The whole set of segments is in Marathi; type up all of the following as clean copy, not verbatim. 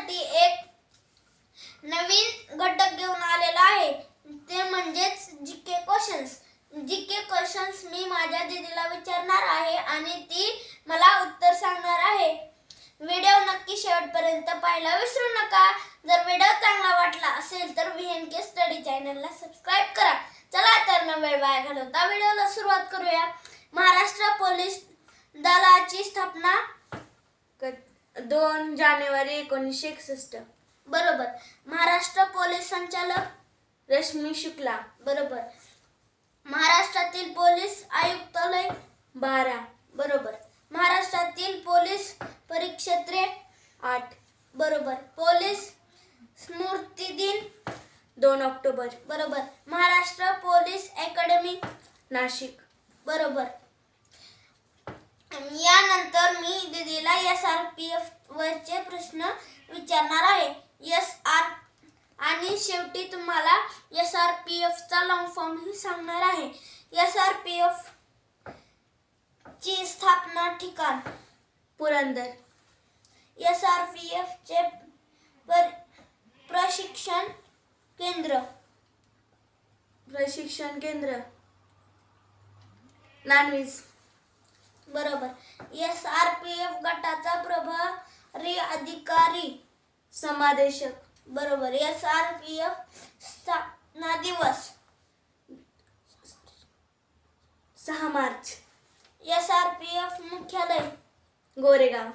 तुमच्यासाठी एक नवीन घटक घेऊन आलेला आहे, ते म्हणजेच जीके क्वेश्चन्स. जीके क्वेश्चन्स मी माझ्या दीदीला विचारणार आहे आणि ती मला उत्तर सांगणार आहे. व्हिडिओ नक्की शेवटपर्यंत पाहायला विसरू नका. जर व्हिडिओ चांगला वाटला असेल तर VNK स्टडी चॅनलला सबस्क्राइब करा. चला तर न वेळ वाया घालवता व्हिडिओला सुरुवात करूया. महाराष्ट्र पोलीस दलाची स्थापना 2 जानेवारी 1961. बरोबर. महाराष्ट्र पोलीस संचालक रश्मी शुक्ला. बरोबर. महाराष्ट्रातील पोलीस आयुक्तालय 12. बरोबर. महाराष्ट्रातील पोलीस परिक्षेत्रे 8. बरोबर. पोलीस स्मृती दिन 2 ऑक्टोबर. बरोबर. Maharashtra police academy Nashik. बरोबर. यानंतर मी दीदीला SRPF वरचे प्रश्न विचारणार आहे. आणि शेवटी तुम्हाला SRPF चा लॉंग फॉर्म ही सांगणार आहे. SRPF ची स्थापना ठिकाण पुरंदर. SRPF चे प्रशिक्षण केंद्र नानवीज. बरोबर. SRPF गटाचा प्रभारी अधिकारी समादेशक. बरोबर. SRPF स्थापना दिवस 6 मार्च. SRPF मुख्यालय गोरेगाव.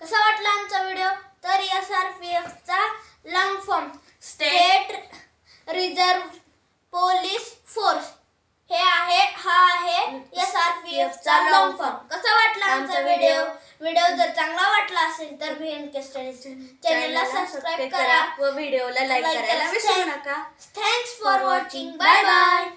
कसा वाटला आमचा व्हिडिओ? तर SRPF चा long form state reserve police force हा आहे SRPF चा लॉंग फॉर्म. कसा वाटला आमचा व्हिडिओ? जर चांगला वाटला असेल तर VNK स्टडी चॅनलला सबस्क्राइब करा व व्हिडिओला लाईक करायला विसरू नका. Thanks for watching. Bye bye.